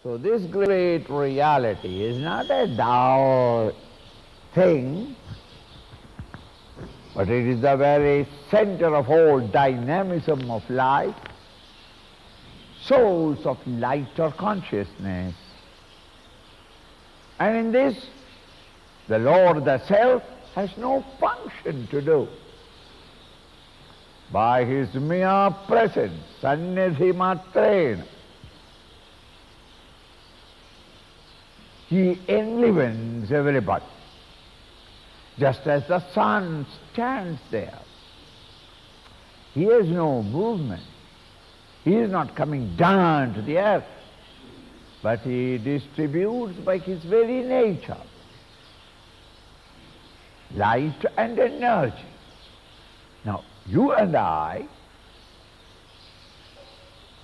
So this great reality is not a dull thing, but it is the very center of all dynamism of life, source of lighter consciousness. And in this, the Lord, the Self, has no function to do. By his mere presence, sannidhi matrena, he enlivens everybody. Just as the sun stands there, he has no movement. He is not coming down to the earth, but he distributes by his very nature light and energy. Now, you and I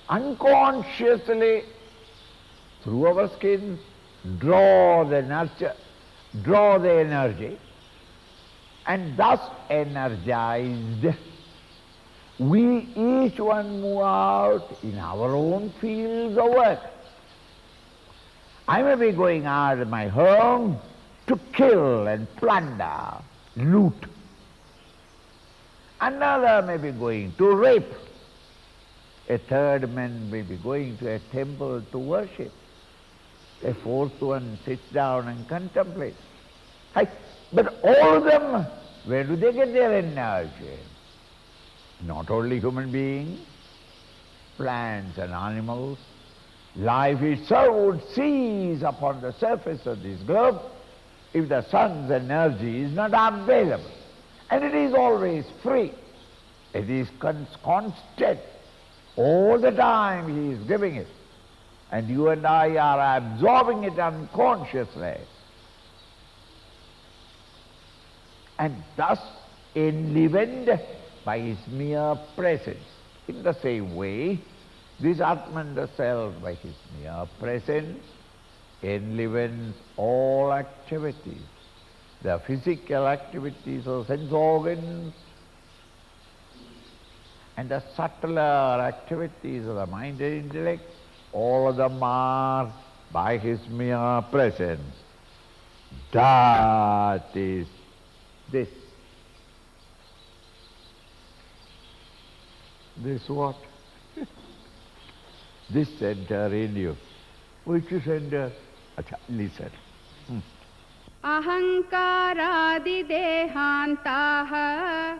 unconsciously, through our skin, draw the energy, and thus energized, we each one move out in our own fields of work. I may be going out of my home to kill and plunder, loot. Another may be going to rape. A third man may be going to a temple to worship. A fourth one sits down and contemplates. But all of them, where do they get their energy? Not only human beings, plants and animals. Life itself would cease upon the surface of this globe if the sun's energy is not available. And it is always free. It is constant. All the time he is giving it. And you and I are absorbing it unconsciously. And thus enlivened by his mere presence. In the same way, this Atman, the Self, by his mere presence, enlivens all activities, the physical activities of sense organs, and the subtler activities of the mind and intellect, all of them are by his mere presence. That is this. This what? This center in you. Which center? Listen. Ahankaradi dehantaha,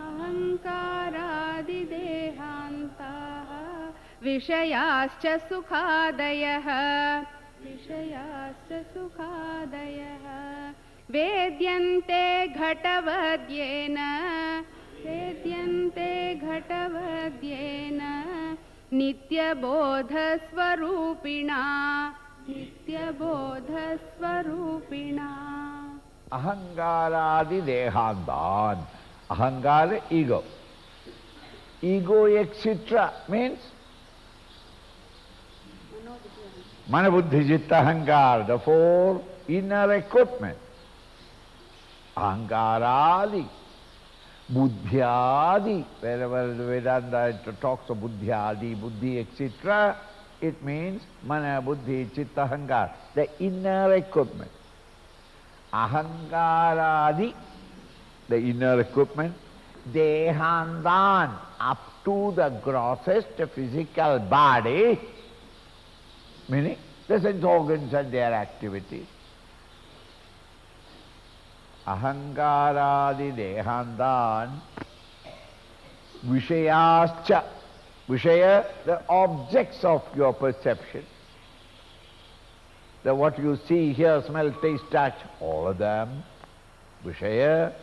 ahankaradi dehantaha, vishayascha sukhadayaha, vishayascha sukhadayaha, vedyante ghatavadyena, vedyante ghatavadyena, nityabodha swarupina, nityabodha swarupina. Ahankaradi dehantan. Ahankara, ego. Ego, etc. means Manabuddhi Citta Ahankara, the four inner equipment. Ahankaradi, Buddhyadi, wherever the Vedanta talks of Buddhyadi, Buddhi, etc., it means Mana, Buddhi, Citta, Ahankara, the inner equipment. Ahankaradi, the inner equipment, Dehandan, up to the grossest physical body, meaning the sense organs and their activities. Ahankaradi dehandan, vishayascha, vishaya, the objects of your perception. The what you see, hear, smell, taste, touch, all of them, vishaya.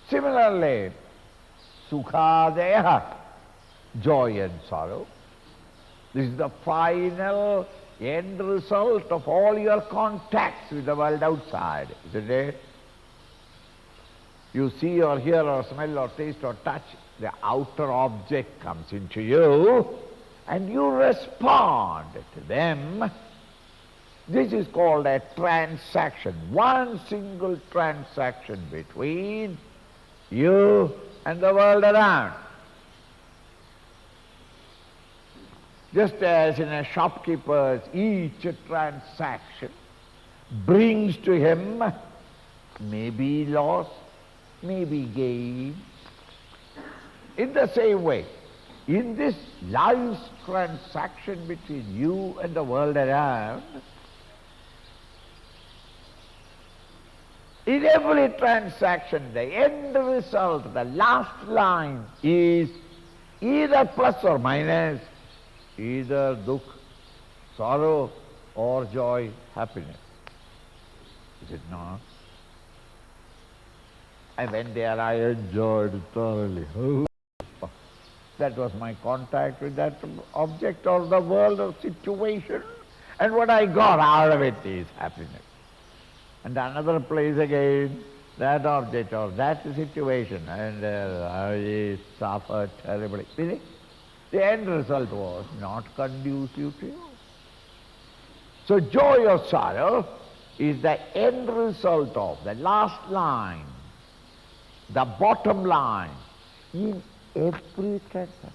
Similarly, sukhadeha, joy and sorrow. This is the final end result of all your contacts with the world outside, isn't it? You see or hear or smell or taste or touch, the outer object comes into you and you respond to them. This is called a transaction, one single transaction between you and the world around. Just as in a shopkeeper's each transaction brings to him maybe loss, maybe gain. In the same way, in this life's transaction between you and the world around, in every transaction, the end result, the last line is either plus or minus, either dukh, sorrow, or joy, happiness. Is it not? I went there, I enjoyed it thoroughly. That was my contact with that object or the world or situation, and what I got out of it is happiness. And another place again, that object or that situation, and I suffered terribly. Really? The end result was not conducive to you. So joy or sorrow is the end result of the last line, the bottom line in every transaction.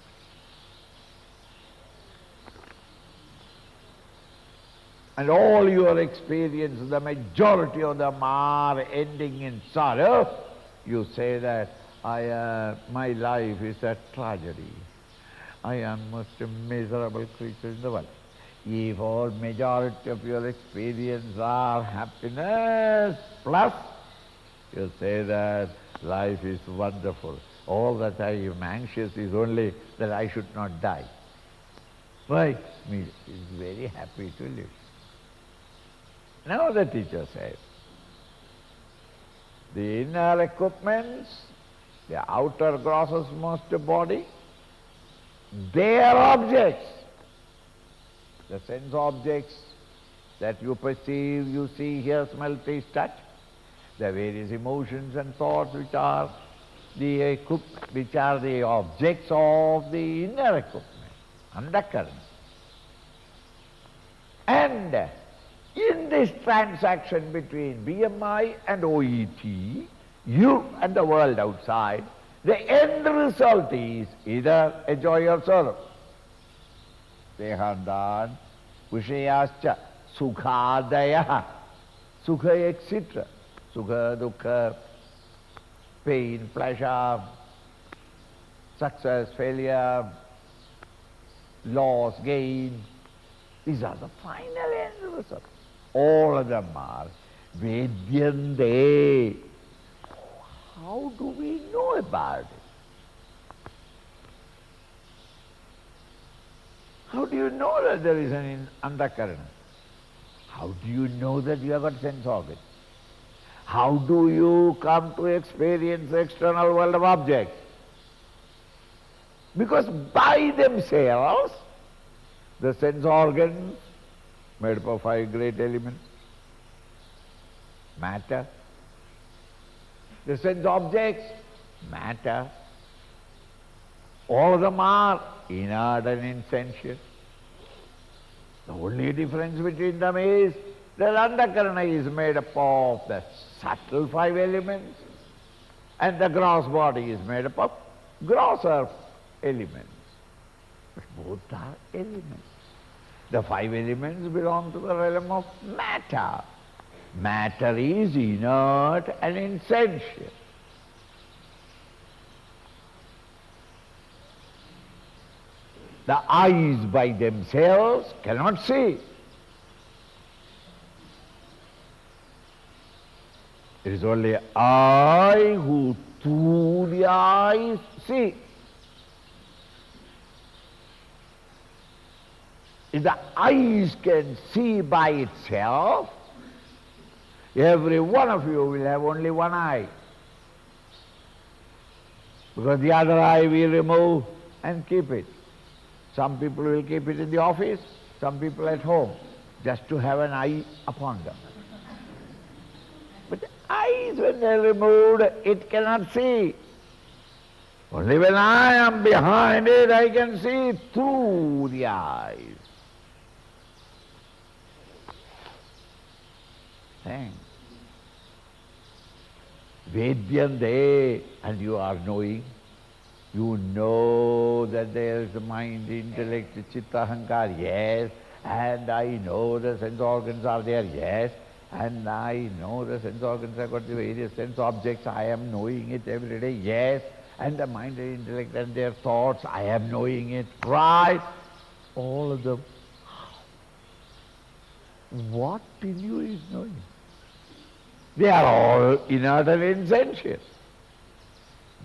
And all your experience, the majority of them are ending in sorrow. You say that my life is a tragedy. I am most miserable creature in the world. If all majority of your experience are happiness plus, you say that life is wonderful. All that I am anxious is only that I should not die. Why? Me is very happy to live. Now the teacher says, the inner equipments, the outer grossest body, they are objects. The sense objects that you perceive, you see, hear, smell, taste, touch, the various emotions and thoughts which are the objects of the inner equipment, undercurrent. And in this transaction between BMI and OET, you and the world outside, the end result is either a joy or sorrow. Dehandan, Vishayascha, Sukhadaya, Sukha, etc. Sukha, Dukkha, pain, pleasure, success, failure, loss, gain. These are the final end results. All of them are Vedyante. How do we know about it? How do you know that there is an undercurrent? How do you know that you have got sense organs? How do you come to experience the external world of objects? Because by themselves, the sense organs, made up of 5 great elements, matter. The sense objects, matter. All of them are inert and insentient. The only difference between them is that Antakarana is made up of the subtle 5 elements and the gross body is made up of grosser elements. But both are elements. The 5 elements belong to the realm of matter. Matter is inert and insentient. The eyes by themselves cannot see. It is only I who through the eyes see. If the eyes can see by itself, every one of you will have only one eye. Because the other eye we remove and keep it. Some people will keep it in the office, some people at home, just to have an eye upon them. But the eyes, when they are removed, it cannot see. Only when I am behind it, I can see through the eyes. Thanks. Vedyante, and you are knowing. You know that there is the mind, intellect, chitta, ahankar, yes. And I know the sense organs are there, yes. And I know the sense organs have got the various sense objects, I am knowing it every day, yes. And the mind and intellect and their thoughts, I am knowing it, right? All of them. What in you is knowing? They are all inert and insentient.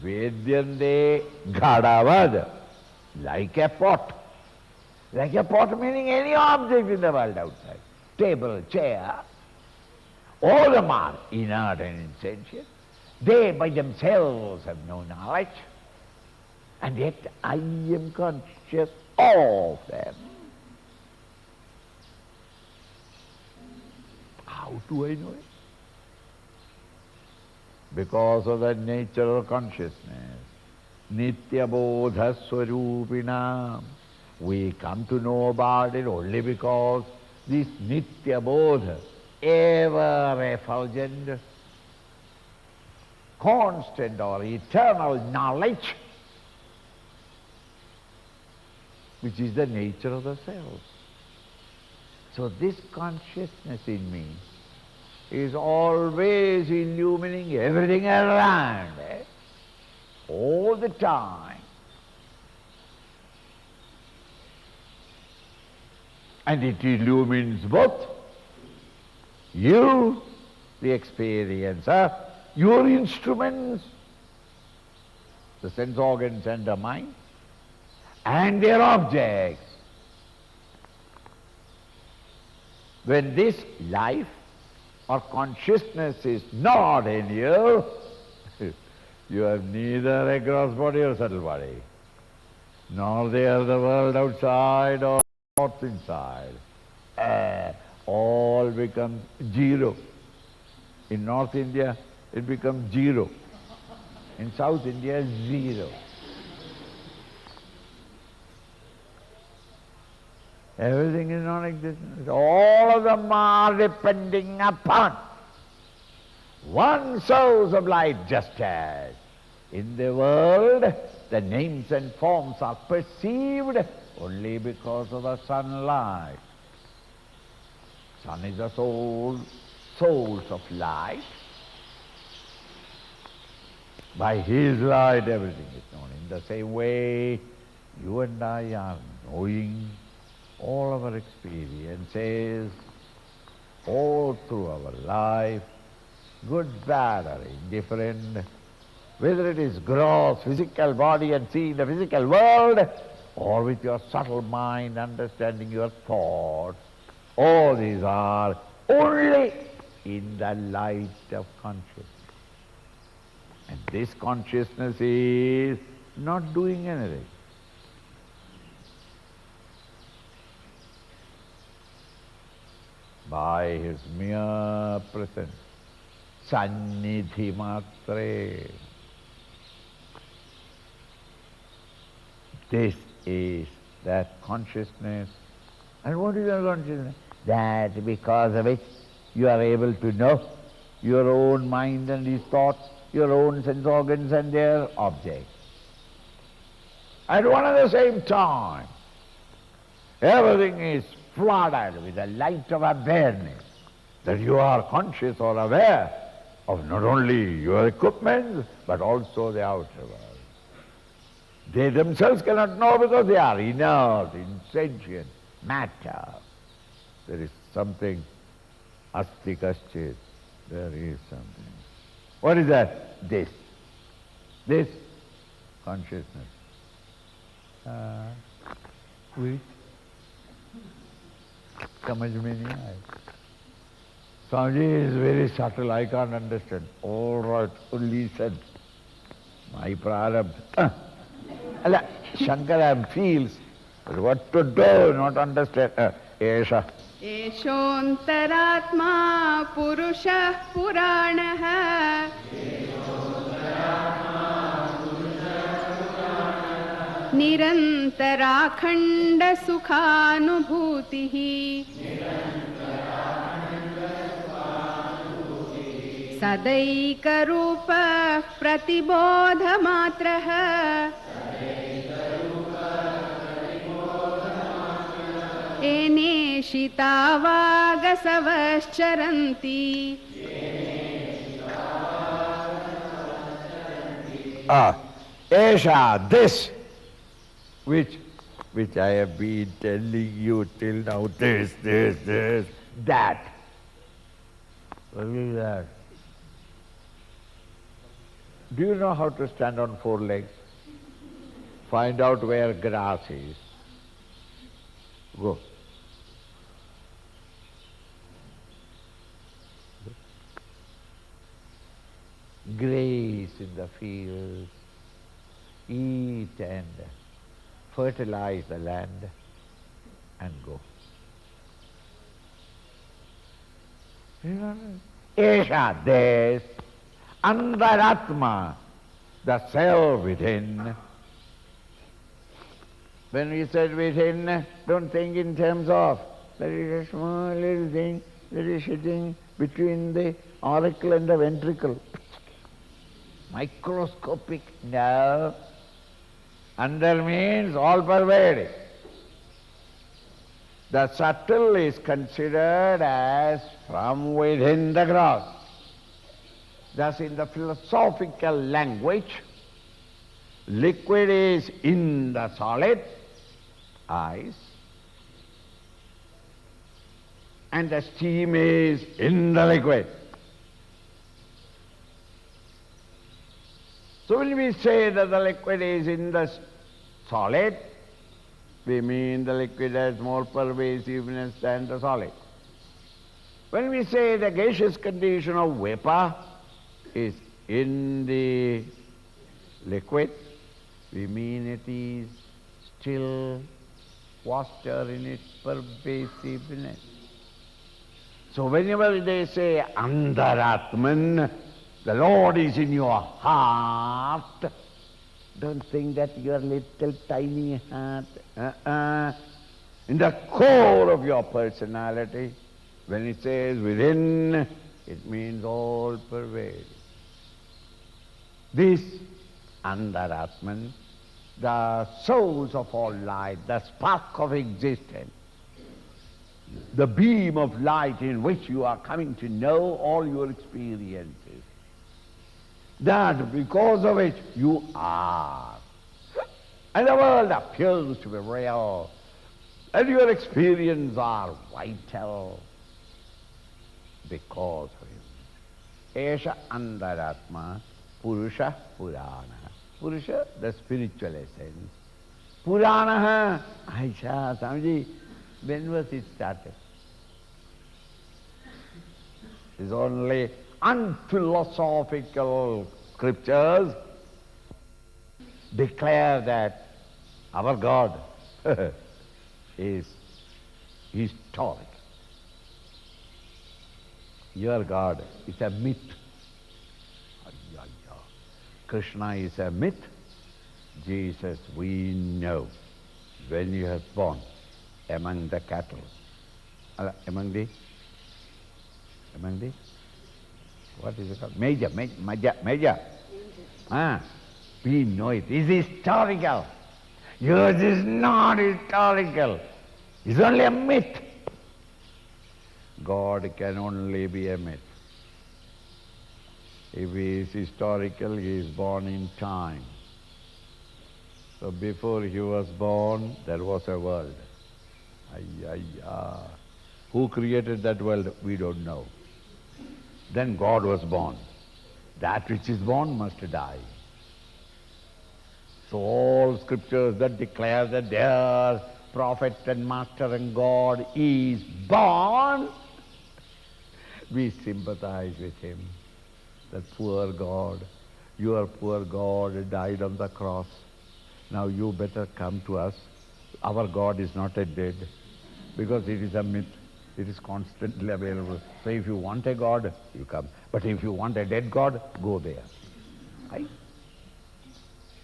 Vedyante ghadavad, like a pot. Like a pot meaning any object in the world outside. Table, chair, all of them are inert and insentient. They by themselves have no knowledge. And yet I am conscious of them. How do I know it? Because of the nature of consciousness. Nitya bodha swarupinam. We come to know about it only because this nitya bodha, ever effulgent, constant or eternal knowledge, which is the nature of the self. So this consciousness in me is always illumining everything around, all the time. And it illumines both you, the experiencer, your instruments, the sense organs and the mind, and their objects. When this life or consciousness is not in you, you have neither a gross body or subtle body, nor there the world outside or thoughts inside. All becomes zero. In North India, it becomes zero. In South India, zero. Everything is non-existent. All of them are depending upon one source of light, just as in the world the names and forms are perceived only because of the sunlight. Sun is the source of light. By his light everything is known. In the same way, you and I are knowing all our experiences, all through our life, good, bad or indifferent, whether it is gross physical body and seeing the physical world, or with your subtle mind understanding your thoughts, all these are only in the light of consciousness. And this consciousness is not doing anything. By his mere presence, sannidhi matre. This is that consciousness. And what is that consciousness? That because of it you are able to know your own mind and his thoughts, your own sense organs and their objects. At one and the same time, everything is flooded with the light of awareness, that you are conscious or aware of not only your equipment, but also the outer world. They themselves cannot know because they are inert, insentient matter. There is something, asti kaschit, there is something. What is that? This consciousness. Which? समझ में नहीं आए. Swamiji is very subtle, I can't understand. All right, listen. My prarabdha. Shankara feels what to do, not understand. Esha. Eshontaraatma purushah puranah. निरन्तराखण्ड सुखानुभूतिः सदैकरूपः प्रतिबोधमात्रः एनेषितावागसवश्चरन्ति Esha, this which I have been telling you till now, this, that. What is that? Do you know how to stand on four legs? Find out where grass is. Go. Graze in the fields, eat and fertilize the land and go. Esha, this, Antaratma, the self within. When we said within, don't think in terms of there is a small little thing that is sitting between the auricle and the ventricle. Microscopic, no. Under means all pervading. The subtle is considered as from within the gross. Thus in the philosophical language, liquid is in the solid, ice, and the steam is in the liquid. So when we say that the liquid is in the solid, we mean the liquid has more pervasiveness than the solid. When we say the gaseous condition of vapor is in the liquid, we mean it is still vaster in its pervasiveness. So whenever they say Antaratman, the Lord is in your heart, don't think that your little tiny heart. In the core of your personality, when it says within, it means all pervading. This Antaratman, the source of all light, the spark of existence, the beam of light in which you are coming to know all your experiences, that because of it you are. And the world appears to be real, and your experiences are vital because of him. Esha Antaratma, Purusha Purana. Purusha, the spiritual essence. Purana, Aisha, Swamiji, when was it started? It's only unphilosophical scriptures declare that our God is historic. Your God is a myth. Krishna is a myth. Jesus, we know when he was born among the cattle. Among the what is it called? Major. We know it. It's historical. Yours is not historical. It's only a myth. God can only be a myth. If he is historical, he is born in time. So before he was born, there was a world. Who created that world? We don't know. Then God was born. That which is born must die. So all scriptures that declare that their prophet and master and God is born, we sympathize with him. That poor God, your poor God died on the cross. Now you better come to us. Our God is not a dead, because it is a myth. It is constantly available. So if you want a God, you come. But if you want a dead God, go there. Right?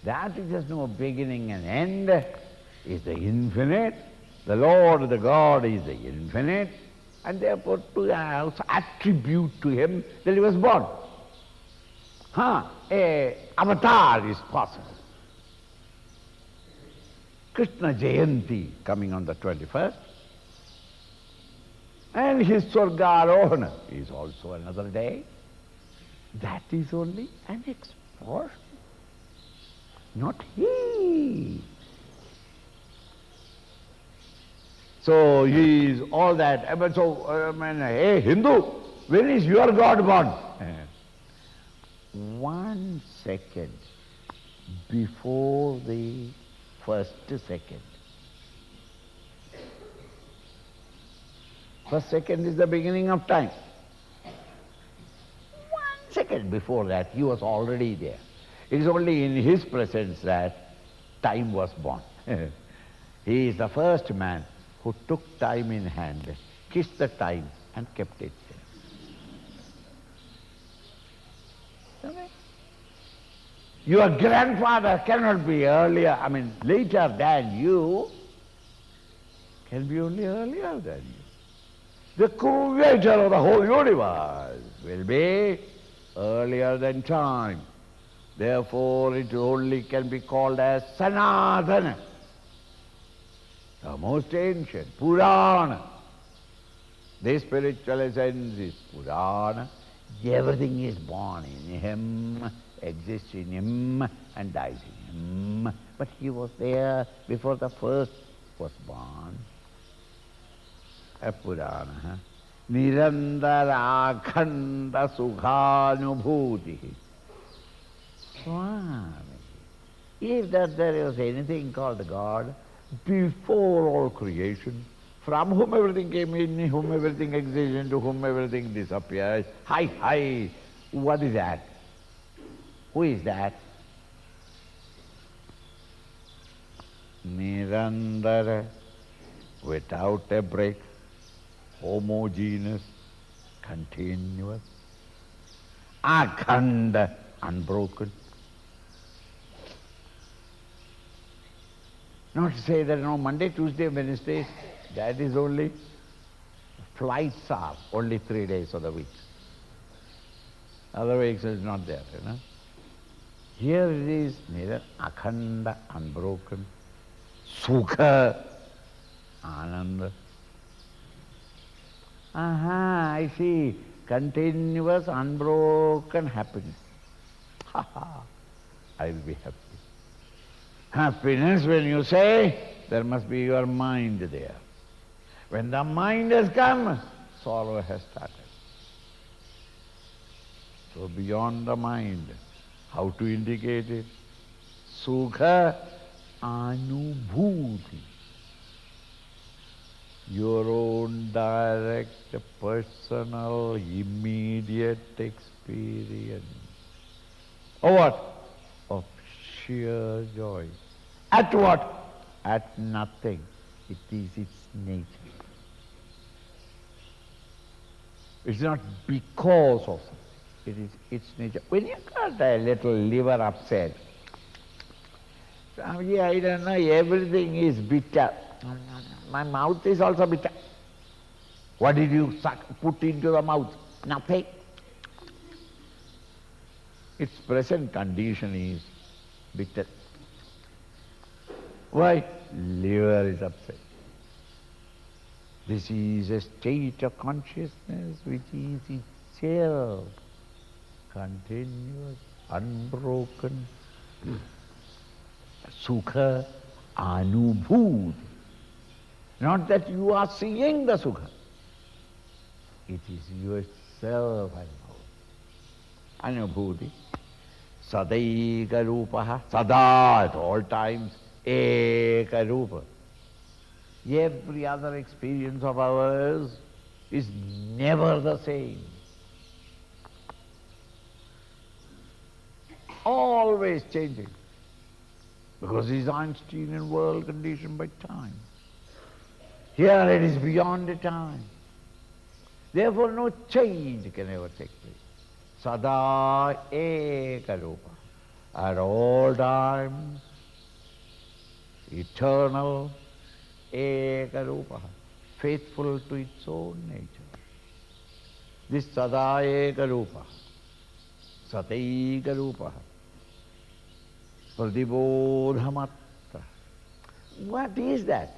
That which has no beginning and end is the infinite. The Lord, the God, is the infinite. And therefore to also attribute to him that he was born. A avatar is possible. Krishna Jayanti coming on the 21st. And his Swargarohana is also another day. That is only an expression, not he. So he is all that. But so, hey Hindu, when is your God born? 1 second before the first second. First second is the beginning of time. 1 second before that, he was already there. It is only in his presence that time was born. He is the first man who took time in hand, kissed the time and kept it there. Okay. Your grandfather cannot be earlier, later than you, can be only earlier than you. The creator of the whole universe will be earlier than time. Therefore, it only can be called as Sanatana, the most ancient, Purana. The spiritual essence is Purana. Everything is born in him, exists in him, and dies in him. But he was there before the first was born. A Purana. Nirandara Akhanda Sukhanubhuti. Swami. If there was anything called God, before all creation, from whom everything came in whom everything exists, into whom everything disappears. Hi, what is that? Who is that? Nirandara, without a break, homogeneous, continuous, akhanda, unbroken. Not to say that Monday, Tuesday, Wednesday, that is only, flights are only 3 days of the week. Other weeks is not there, Here it is neither akhanda, unbroken, sukha, ananda. I see, continuous, unbroken happiness. I will be happy. Happiness, when you say, there must be your mind there. When the mind has come, sorrow has started. So beyond the mind, how to indicate it? Sukha anubhuti. Your own direct, personal, immediate experience. Of what? Of sheer joy. At what? At nothing. It is its nature. It's not because of something. It is its nature. When you got a little liver upset, I don't know, everything is bitter. My mouth is also bitter. What did you put into the mouth? Nothing. Its present condition is bitter. Why? Liver is upset. This is a state of consciousness which is itself continuous, unbroken. Sukha anubhuti. Not that you are seeing the sukha. It is yourself anubhuti. Sadaika rupaha. Sada at all times. Eka rupa. Every other experience of ours is never the same. Always changing. Because it is Einsteinian world conditioned by time. Here it is beyond the time. Therefore no change can ever take place. Sada eka rupa. At all times, eternal, eka rupa, faithful to its own nature. This sada eka rupa, Sateka Rupa Pradibodhamatra. What is that?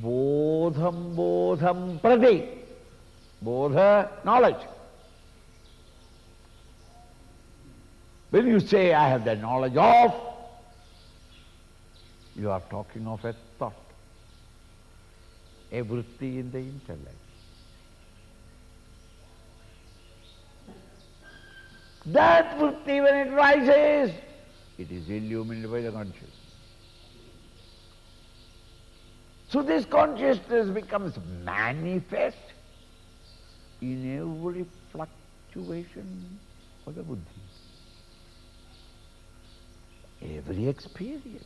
Bodham bodham pradi. Bodha, knowledge. When you say, I have the knowledge of, you are talking of a thought, a vritti in the intellect. That vritti, when it rises, it is illumined by the consciousness. So this consciousness becomes manifest in every fluctuation of the buddhi, every experience,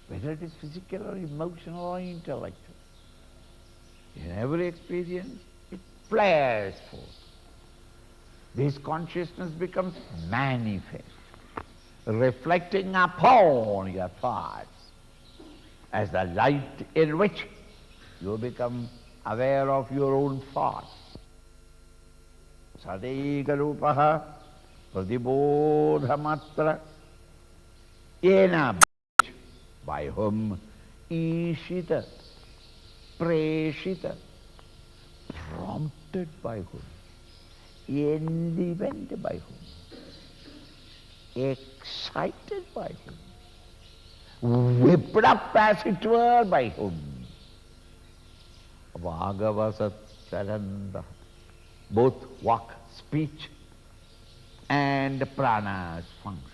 whether it is physical or emotional or intellectual. In every experience, it flares forth. This consciousness becomes manifest, reflecting upon your thoughts as the light in which you become aware of your own thoughts. Sadeka rupaha pradibodhamatra yena, by whom ishita, preshita, prompted by whom, enlivened by whom, excited by whom, whipped up as it were by whom. Bhagavasat Charanda. Both walk, speech and pranas function.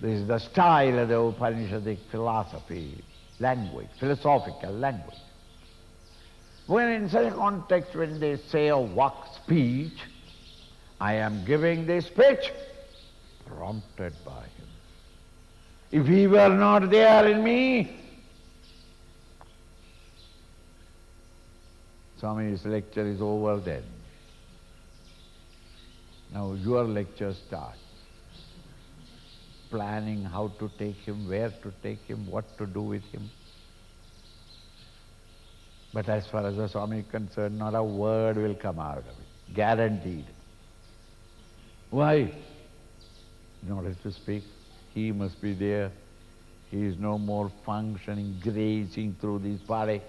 This is the style of the Upanishadic philosophy, language, philosophical language. When in such a context, when they say a walk, speech, I am giving this speech prompted by him. If he were not there in me, Swami's lecture is over then. Now your lecture starts. Planning how to take him, where to take him, what to do with him. But as far as the Swami is concerned, not a word will come out of it. Guaranteed. Why? In order to speak, he must be there. He is no more functioning, grazing through this body.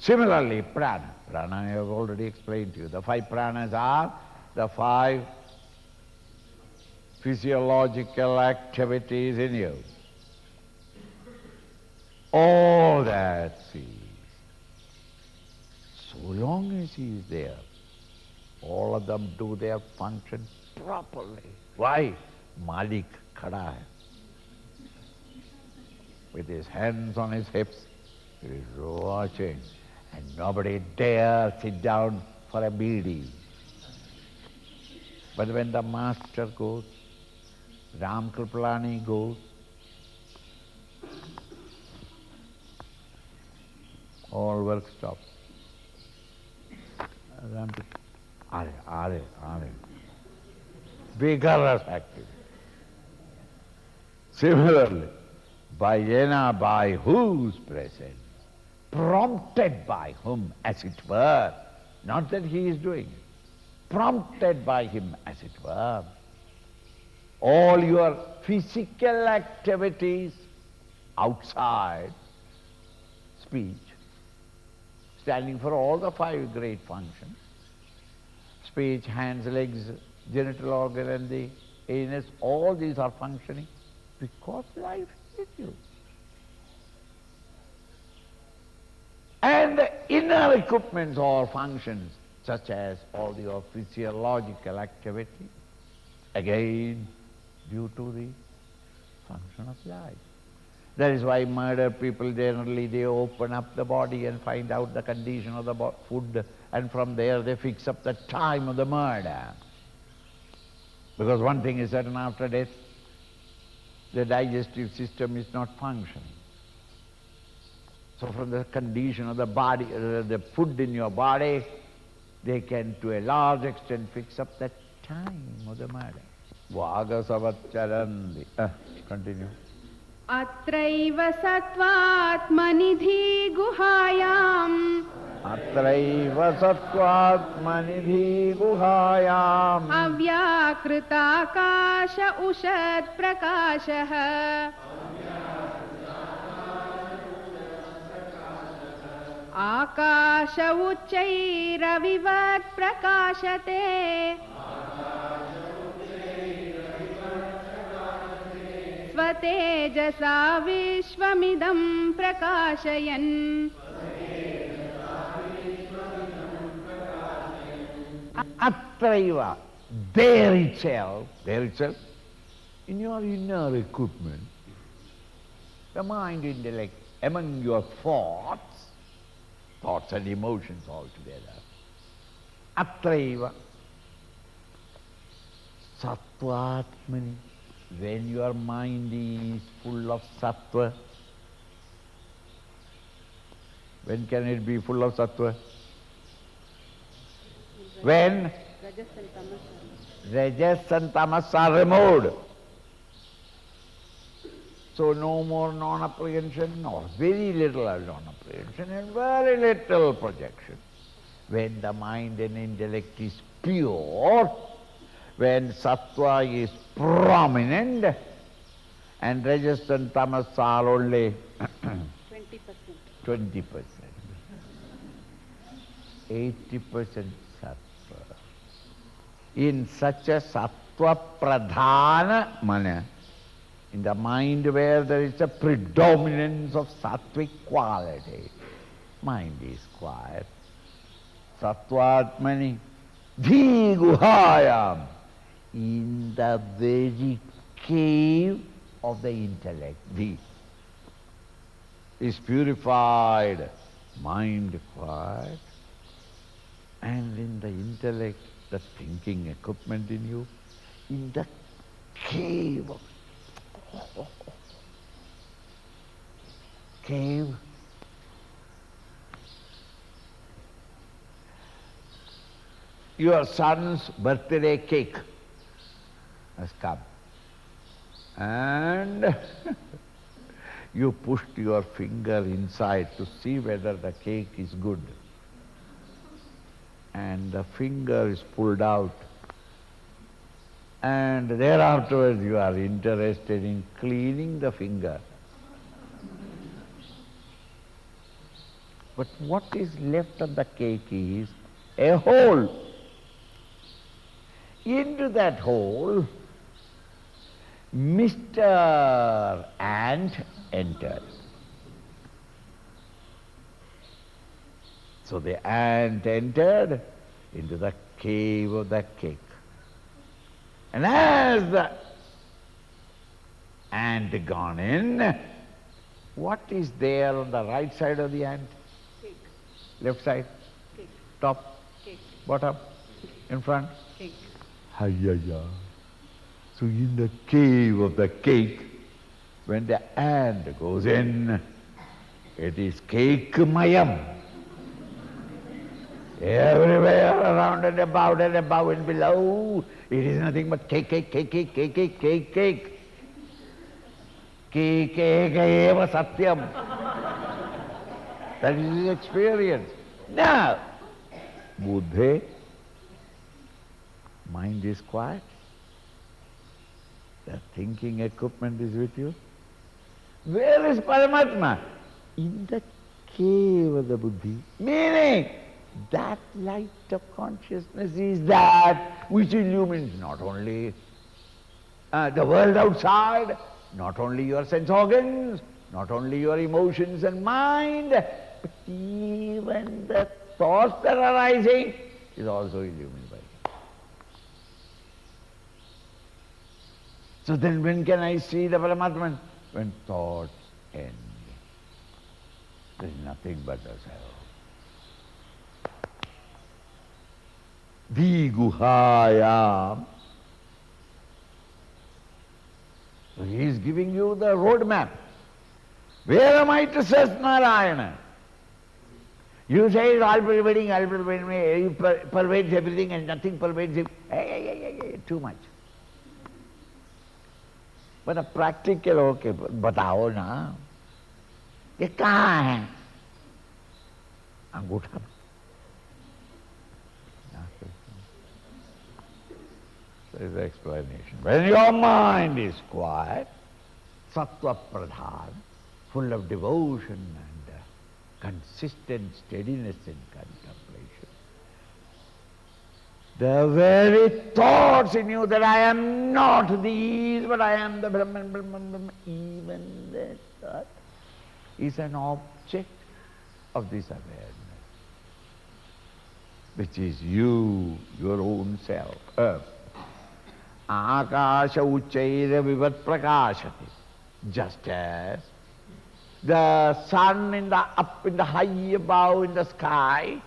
Similarly, prana. Prana I have already explained to you. The 5 pranas are the 5 physiological activities in you. All that sees. So long as he is there, all of them do their function properly. Why? Malik khada hai. With his hands on his hips, he is watching. And nobody dare sit down for a bidi. But when the master goes, Ram Kripalani goes, all work stops. Are. Vigorous activity. Similarly, by whose presence? Prompted by whom, as it were. Not that he is doing it. Prompted by him, as it were. All your physical activities outside speech, standing for all the 5 great functions, speech, hands, legs, genital organ and the anus, all these are functioning because life is with you. And the inner equipments or functions, such as all your physiological activity, again due to the function of life. That is why murder people generally, they open up the body and find out the condition of the food, and from there they fix up the time of the murder. Because one thing is certain, after death, the digestive system is not functioning. So from the condition of the body, the food in your body, they can to a large extent fix up the time of the murder. Vagasavacharandi. Continue. अत्रैव सत्त्वात्मनिधि गुहायाम् अत्रैव सत्त्वात्मनिधि गुहायाम् अव्याकृताकाश उषत् प्रकाशः आकाश उच्चैरविवत् प्रकाशते स्वतेजसा विश्वमिदं प्रकाशयन् Atraiva, there itself, in your inner equipment, the mind, intellect, among your thoughts and emotions altogether. Atraiva, sattvatmani, when your mind is full of sattva. When can it be full of sattva? When rajas and tamas are removed. So no more non-apprehension, or very little non-apprehension and very little projection. When the mind and intellect is pure, when sattva is prominent and rajas and tamas are only 20%, 80% sattva. In such a sattva pradhana manner, in the mind where there is a predominance of sattvic quality, mind is quiet. Sattvatmani dhi guhayam, in the very cave of the intellect, dhi is purified, mind quiet, and in the intellect, the thinking equipment in you, in the cave of cave. Your son's birthday cake has come, and you pushed your finger inside to see whether the cake is good, and the finger is pulled out, and thereafter you are interested in cleaning the finger. But what is left of the cake is a hole. Into that hole, Mr. Ant entered. So the ant entered into the cave of the cake. And as the ant gone in, what is there on the right side of the ant? Cake. Left side? Cake. Top? Cake. Bottom? In front? Cake. Hayaya. So in the cave of the cake, when the ant goes in, it is cake-mayam. Everywhere around and above and below, it is nothing but cake, cake, cake, cake, cake, cake, cake, cake. Cake eva satyam. That is his experience. Now, buddhi, mind is quiet. The thinking equipment is with you. Where is Paramatma? In the cave of the buddhi. Meaning, that light of consciousness is that which illumines not only the world outside, not only your sense organs, not only your emotions and mind, but even the thoughts that are arising is also illumined by it. So then when can I see the Paramatman? When thoughts end. There is nothing but the self. Guhayam. So he is giving you the roadmap. Where am I to search Narayana? You say it's all pervading, he pervades everything and nothing pervades him. Hey, too much. But a practical, okay, बताओ ना, ये कहाँ है? अंगूठा. There is explanation. When your mind is quiet, sattva pradhan, full of devotion and consistent steadiness in contemplation, the very thoughts in you that I am not these, but I am the Brahman, Brahman, Brahman, even that thought is an object of this awareness, which is you, your own self. Akasha uchaira vivat prakashati. Just as the sun up in the high above in the sky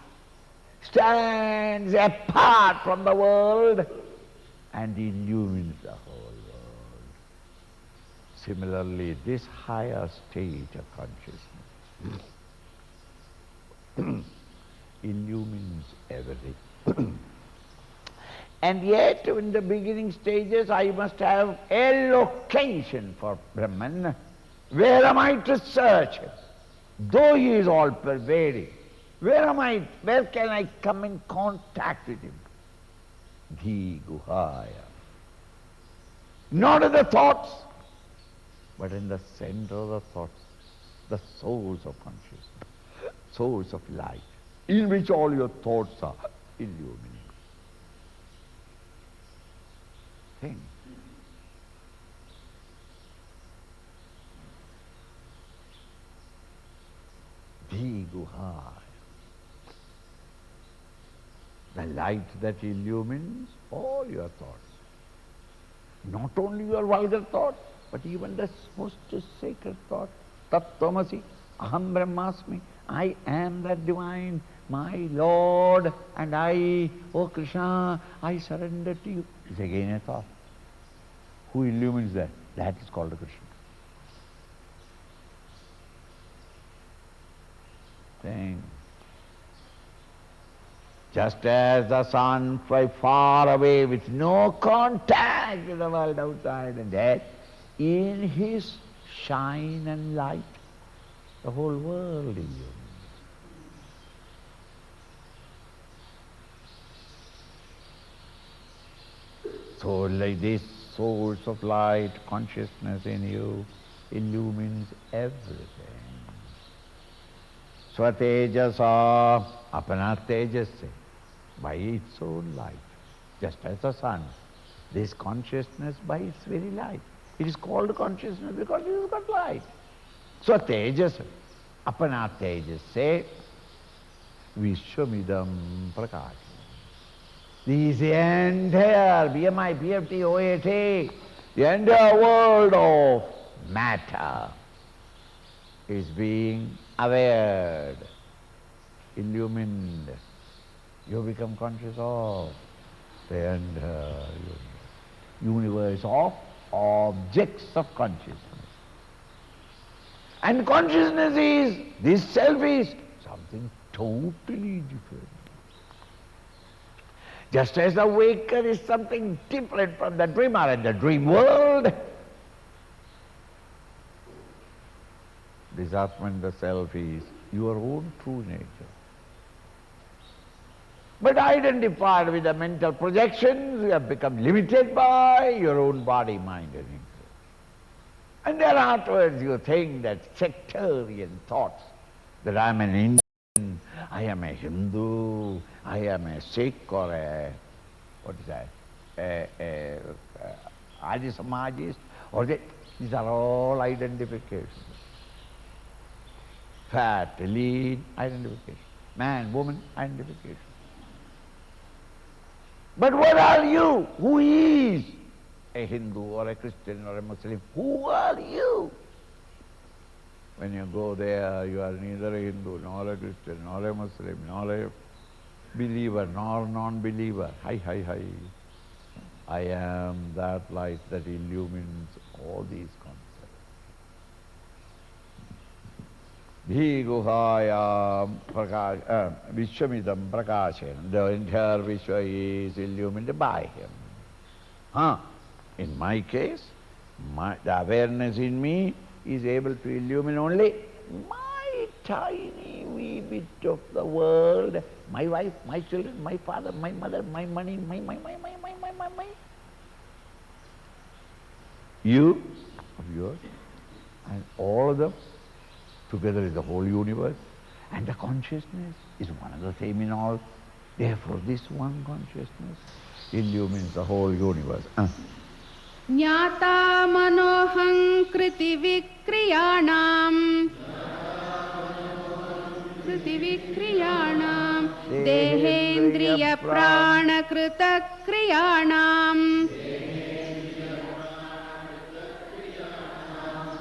stands apart from the world and illumines the whole world. Similarly, this higher state of consciousness illumines everything. And yet, in the beginning stages, I must have a location for Brahman. Where am I to search him? Though he is all-pervading, where can I come in contact with him? Dhi guhaya. Not in the thoughts, but in the center of the thoughts, the source of consciousness, source of light, in which all your thoughts are illuminated. Think. Dhi guhaya. The light that illumines all your thoughts. Not only your vulgar thoughts, but even the most sacred thought. Tattvamasi, aham brahmasmi. I am that divine, my Lord, and I, oh Krishna, I surrender to you. It's again a thought. Who illumines that? That is called a Krishna. Think. Just as the sun flies far away with no contact with the world outside, and that in his shine and light, the whole world illumines. So like this source of light, consciousness in you illumines everything. Swatejasa apana tejase, by its own light, just as the sun. This consciousness by its very light. It is called consciousness because it has got light. Swatejasa apana tejase vishwamidam prakasha. This entire BMI, PFT, OAT, the entire world of matter is being awared, illumined. You become conscious of the entire universe of objects of consciousness. And consciousness is, this self is something totally different. Just as the waker is something different from the dreamer and the dream world, this Atman, the self, is your own true nature. But identified with the mental projections, you have become limited by your own body, mind and intellect. And then afterwards you think that sectarian thoughts, that I am an Indian, I am a Hindu, I am a Sikh or a, what is that, Adi Samajist, or these are all identifications. Fat, lean, identification. Man, woman, identification. But what are you? Who is a Hindu or a Christian or a Muslim? Who are you? When you go there, you are neither a Hindu, nor a Christian, nor a Muslim, nor a believer, nor non-believer. Hi, hi, hi. I am that light that illumines all these concepts. Dhi guhaya vishwamidam prakashen. The entire Vishwa is illumined by him. In my case, The awareness in me is able to illumine only my tiny wee bit of the world, my wife, my children, my father, my mother, my money, my. You of yours, and all of them together is the whole universe, and the consciousness is one and the same in all. Therefore, this one consciousness illumines the whole universe. Jnata manoham kriti vikriyanam dehendriya prana krita kriyanam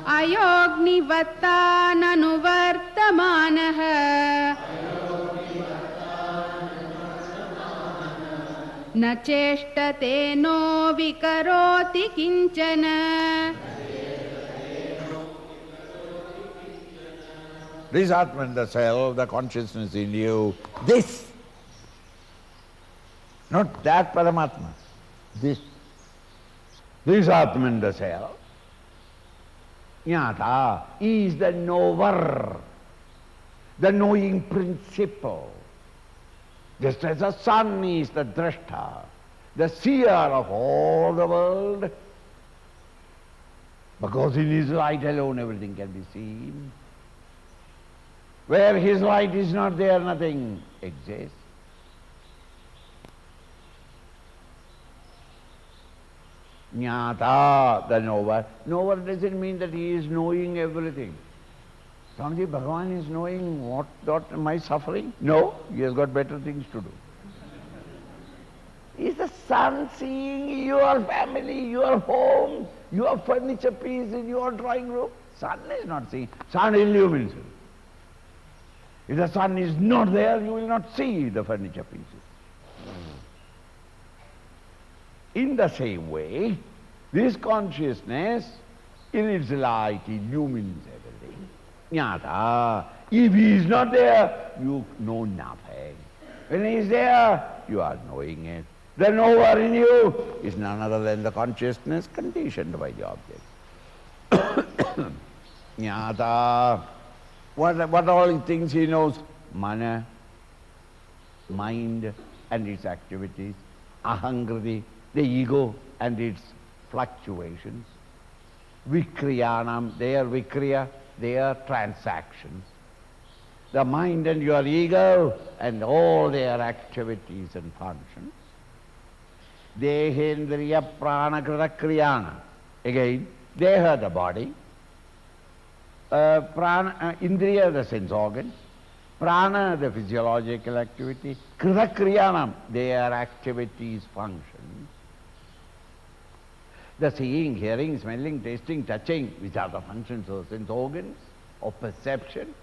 ayognivatta nanuvartamanaha न चेष्टते नो विकरोति किंचन. This Atman, the self, the consciousness in you, this, not that Paramatma, this Atman, the self, Jnata, is the knower, the knowing principle. Just as the sun is the drashta, the seer of all the world, because in his light alone everything can be seen. Where his light is not there, nothing exists. Jnata, the knower. Knower doesn't mean that he is knowing everything. Swamiji, Bhagavan is knowing what am I suffering? No, he has got better things to do. Is the sun seeing your family, your home, your furniture piece in your drawing room? Sun is not seeing. Sun illumines you. If the sun is not there, you will not see the furniture pieces. In the same way, this consciousness, in its light, illumines everything. Jnata. If he is not there, you know nothing. When he is there, you are knowing it. The knower in you is none other than the consciousness conditioned by the object. Jnata. What all things he knows? Mana, mind and its activities. Ahangriti, the ego and its fluctuations. Vikriyanam, their vikriya, their transactions. The mind and your ego and all their activities and functions. Dehendriya pranakrita kriyana. Again, deha, the body. Indriya, the sense organs. Prana, the physiological activity. Krita kriyanam, their activities, functions. The seeing, hearing, smelling, tasting, touching, which are the functions of sense organs, of perception.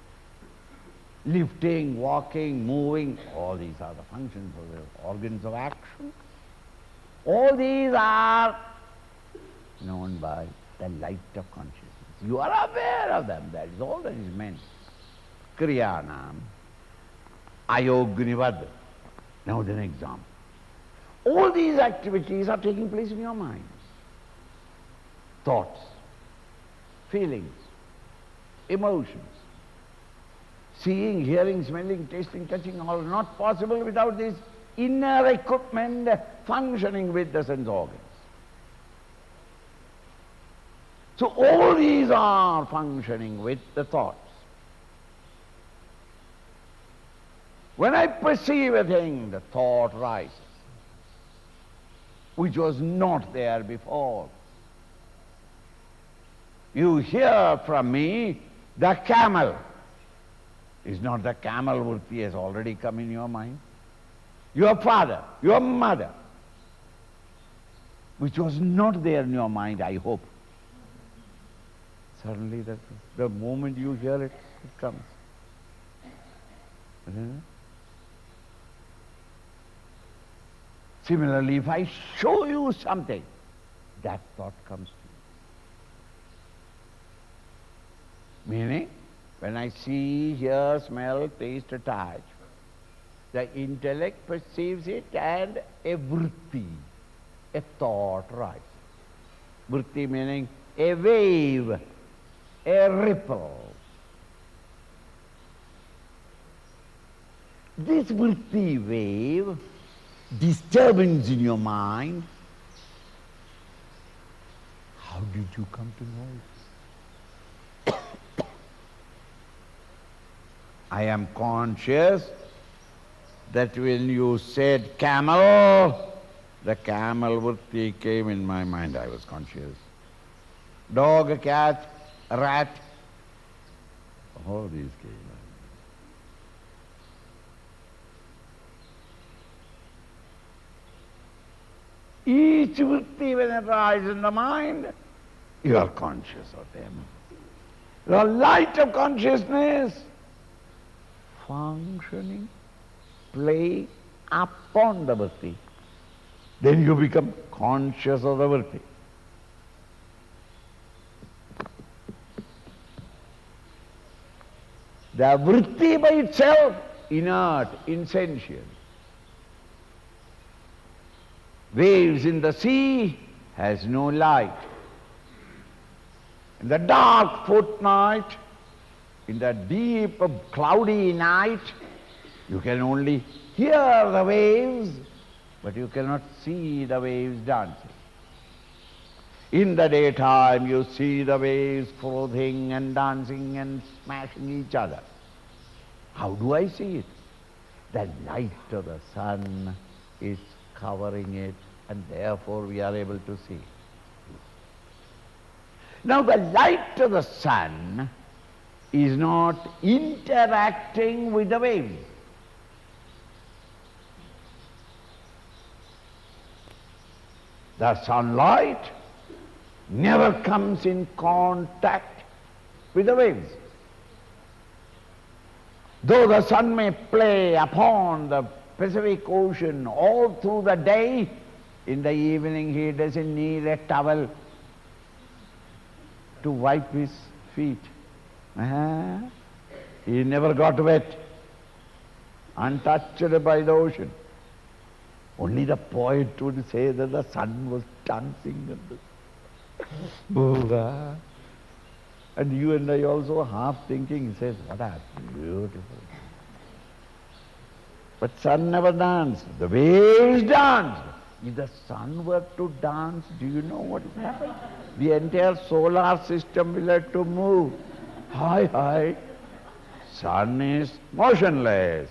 Lifting, walking, moving, all these are the functions of the organs of action. All these are known by the light of consciousness. You are aware of them, that is all that is meant. Kriyanam, ayognivad. Now then example. All these activities are taking place in your mind. Thoughts, feelings, emotions, seeing, hearing, smelling, tasting, touching, all not possible without this inner equipment functioning with the sense organs. So all these are functioning with the thoughts. When I perceive a thing, the thought rises, which was not there before. You hear from me, the camel. Is not the camel vritti has already come in your mind? Your father, your mother, which was not there in your mind, I hope. Suddenly the moment you hear it, it comes. Similarly, if I show you something, that thought comes to you. Meaning, when I see, hear, smell, taste, touch, the intellect perceives it and a vritti, a thought rises. Vritti meaning a wave, a ripple. This vritti wave, disturbance in your mind, how did you come to know it? I am conscious that when you said camel, the camel vritti came in my mind, I was conscious. Dog, a cat, a rat, all these came. Each vritti when it arises in the mind, you are conscious of them. The light of consciousness functioning, play upon the vritti. Then you become conscious of the vritti. The vritti by itself, inert, insentient. Waves in the sea has no light. In the dark fortnight, in the deep cloudy night, you can only hear the waves, but you cannot see the waves dancing. In the daytime you see the waves frothing and dancing and smashing each other. How do I see it? The light of the sun is covering it, and therefore we are able to see. Now the light of the sun is not interacting with the waves. The sunlight never comes in contact with the waves. Though the sun may play upon the Pacific Ocean all through the day, in the evening he doesn't need a towel to wipe his feet. He never got wet, untouched by the ocean. Only the poet would say that the sun was dancing and and you and I also half thinking, he says, what a beautiful. But sun never danced. The waves danced. If the sun were to dance, do you know what will happen? The entire solar system will have to move. Hi. Sun is motionless.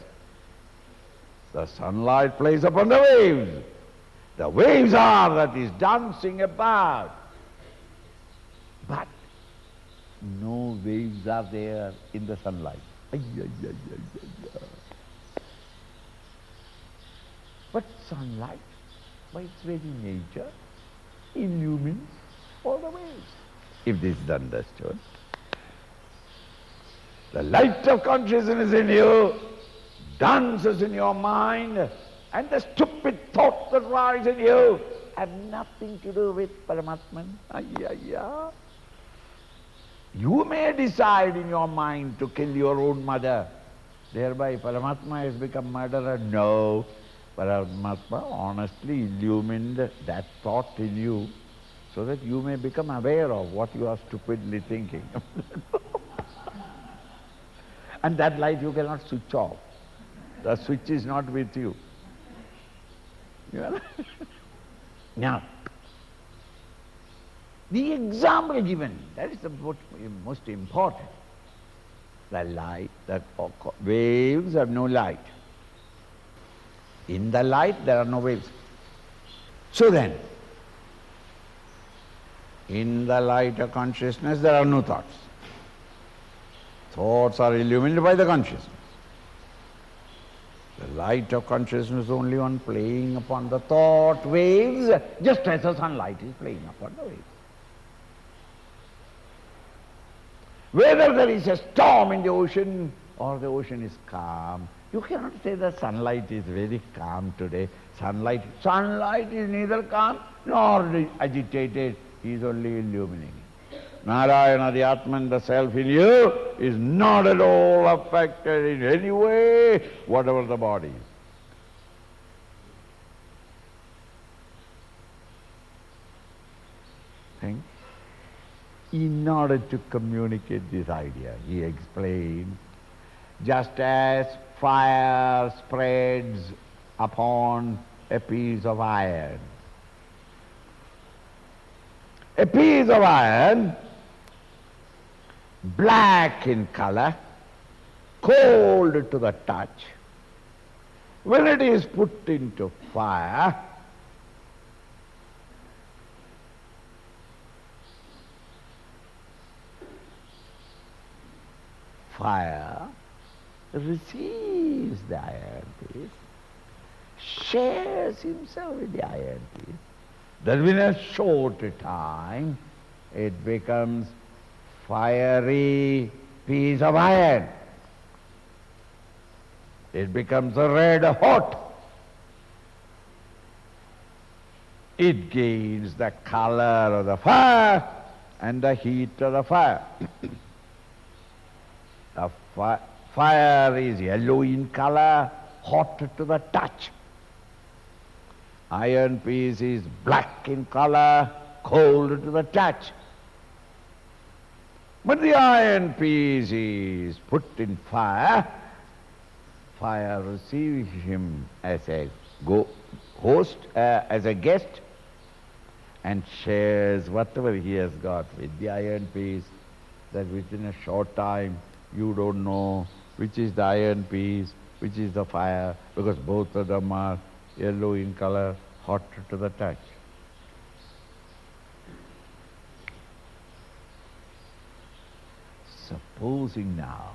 The sunlight plays upon the waves. The waves are that is dancing about. But no waves are there in the sunlight. But sunlight, by its very nature, illumines all the waves. If this is understood, the light of consciousness in you dances in your mind, and the stupid thoughts that rise in you have nothing to do with Paramatman. You may decide in your mind to kill your own mother. Thereby Paramatma has become murderer. No. Paramatma honestly illumined that thought in you so that you may become aware of what you are stupidly thinking. And that light you cannot switch off. The switch is not with you. Now, the example given, that is the most important. The light, the waves have no light. In the light there are no waves. So then, in the light of consciousness there are no thoughts. Thoughts are illuminated by the consciousness. The light of consciousness is only one playing upon the thought waves, just as the sunlight is playing upon the waves. Whether there is a storm in the ocean or the ocean is calm, you cannot say the sunlight is very calm today. Sunlight is neither calm nor agitated, he is only illuminating. Narayana, the Atman, the self in you, is not at all affected in any way, whatever the body is. Think. In order to communicate this idea, he explained, just as fire spreads upon a piece of iron. A piece of iron, black in color, cold to the touch. When it is put into fire, fire receives the iron piece, shares himself with the iron piece. That in a short time it becomes fiery piece of iron. It becomes red hot. It gains the color of the fire and the heat of the fire. The fire is yellow in color, hot to the touch. Iron piece is black in color, cold to the touch. But the iron piece is put in fire. Fire receives him as a host, as a guest, and shares whatever he has got with the iron piece, that within a short time you don't know which is the iron piece, which is the fire, because both of them are yellow in color, hot to the touch. Supposing now,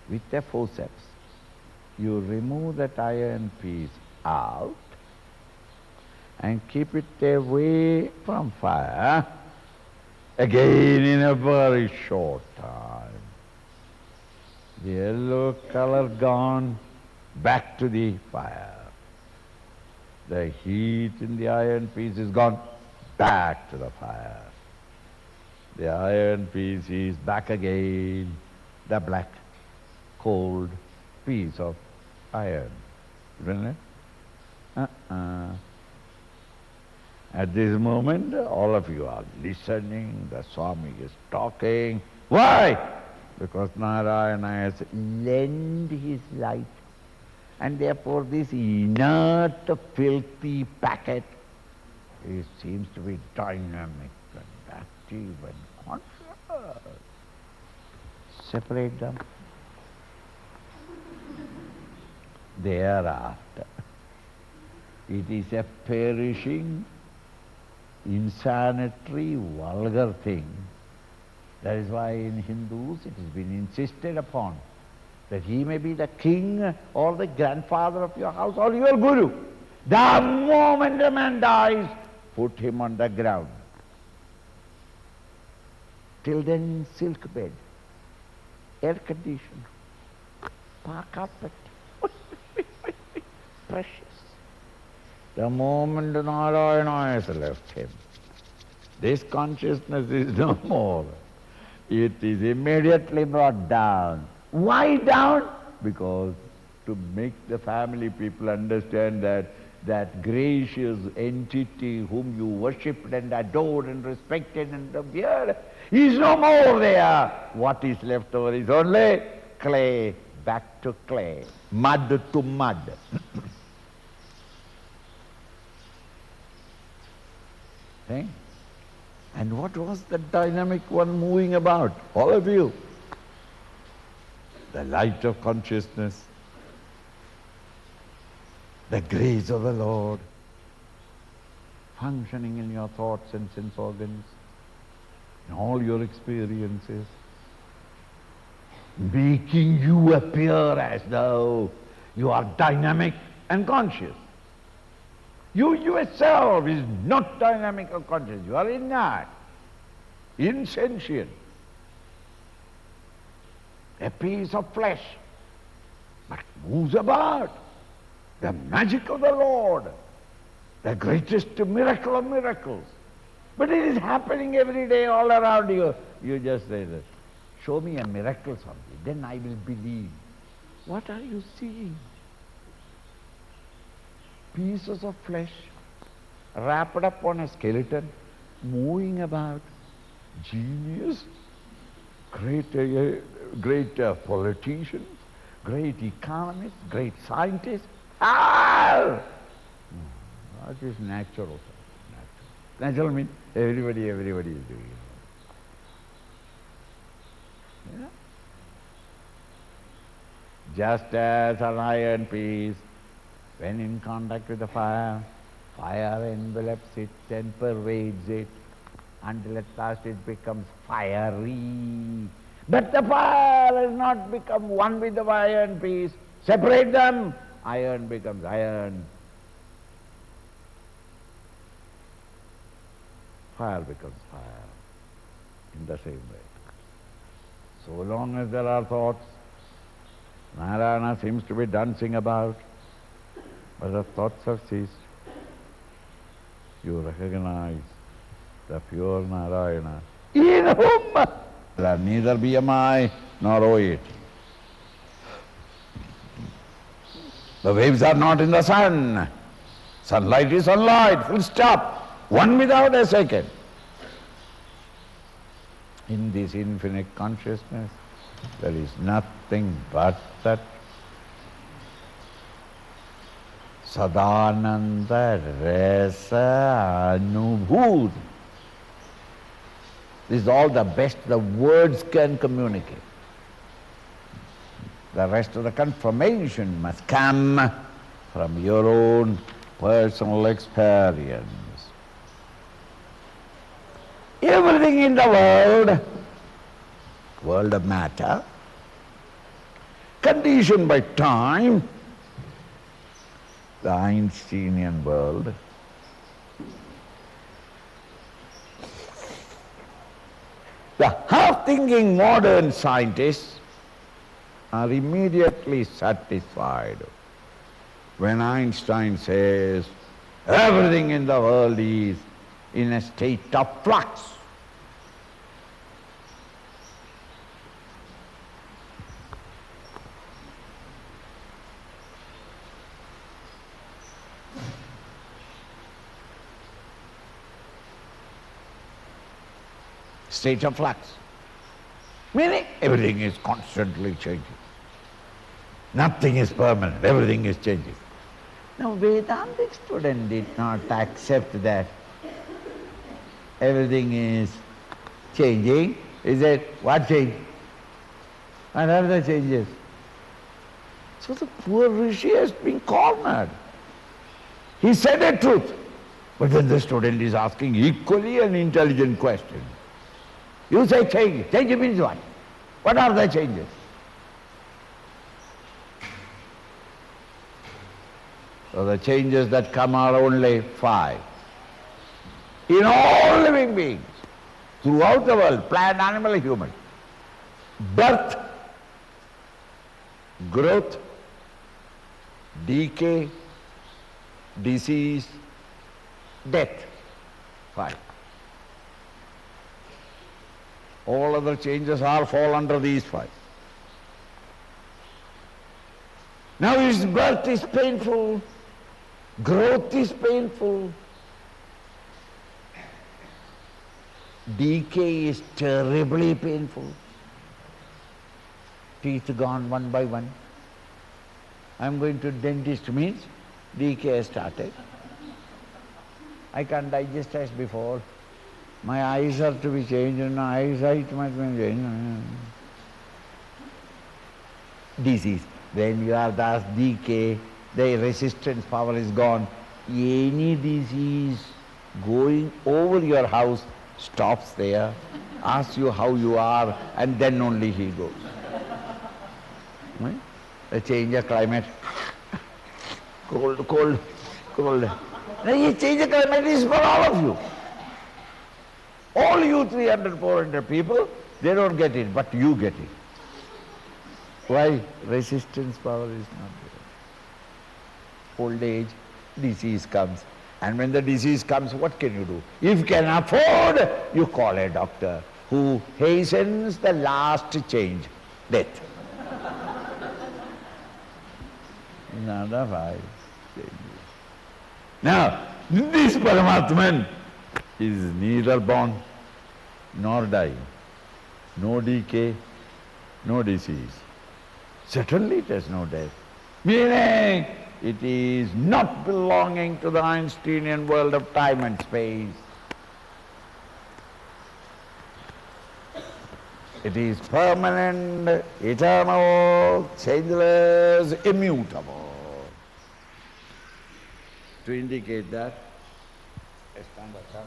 with a forceps, you remove that iron piece out and keep it away from fire, again in a very short time, the yellow color gone, back to the fire. The heat in the iron piece is gone, back to the fire. The iron piece is back again, the black, cold piece of iron. Isn't it? At this moment, all of you are listening, the Swami is talking. Why? Because Narayana has lent his light. And therefore this inert, filthy packet, it seems to be dynamic and active and conscious. Separate them. Thereafter, it is a perishing, insanitary, vulgar thing. That is why in Hindus it has been insisted upon that he may be the king or the grandfather of your house or your guru. The moment a man dies, put him on the ground. Till then, silk bed, air conditioned, park carpet. Precious. The moment Narayana has left him, this consciousness is no more. It is immediately brought down. Why down? Because to make the family people understand that gracious entity whom you worshipped and adored and respected and revered is no more there. What is left over is only clay, back to clay, mud to mud. Okay? And what was the dynamic one moving about? All of you. The light of consciousness, the grace of the Lord, functioning in your thoughts and sense organs, in all your experiences, making you appear as though you are dynamic and conscious. You yourself is not dynamic or conscious. You are inert, insentient, a piece of flesh, but moves about. The magic of the Lord, the greatest miracle of miracles. But it is happening every day all around you. You just say that, show me a miracle someday, then I will believe. What are you seeing? Pieces of flesh wrapped up on a skeleton, moving about. genius, great politicians, great economists, great scientists. That is natural. Natural means everybody is doing it. Yeah? Just as an iron piece, when in contact with the fire, fire envelops it and pervades it until at last it becomes fiery. But the fire has not become one with the iron piece. Separate them, iron becomes iron. Fire becomes fire in the same way. So long as there are thoughts, Narayana seems to be dancing about, but the thoughts have ceased. You recognize the pure Narayana in whom there neither BMI nor OAT. The waves are not in the sun. Sunlight is sunlight, full stop. One without a second. In this infinite consciousness, there is nothing but that Sadananda Rasa Anubhut. This is all the best the words can communicate. The rest of the confirmation must come from your own personal experience. Everything in the world of matter, conditioned by time, the Einsteinian world, the half-thinking modern scientists are immediately satisfied when Einstein says everything in the world is in a state of flux. State of flux. Meaning everything is constantly changing. Nothing is permanent, everything is changing. Now Vedantic student did not accept that everything is changing. He said, what change? What are the changes? So the poor Rishi has been cornered. He said a truth, but then the student is asking equally an intelligent question. You say change. Change means what? What are the changes? So the changes that come are only 5. In all living beings, throughout the world, plant, animal, human. Birth, growth, decay, disease, death. 5. All other changes fall under these 5. Now his birth is painful, growth is painful, decay is terribly painful. Teeth gone one by one. I'm going to dentist means decay has started. I can't digest as before. My eyes are to be changed, and my eyesight must be changed. Disease. When you are thus decay, the resistance power is gone. Any disease going over your house stops there, asks you how you are, and then only he goes. Right? The change of climate. Cold, cold, cold. Now you change of climate is for all of you. All you 300, 400 people, they don't get it, but you get it. Why? Resistance power is not there. Old age, disease comes. And when the disease comes, what can you do? If you can afford, you call a doctor who hastens the last change, death. Another 5 changes. Now, this Paramatman is neither born nor die, no decay, no disease. Certainly it has no death. Meaning, it is not belonging to the Einsteinian world of time and space. It is permanent, eternal, changeless, immutable. To indicate that, a stand up, son.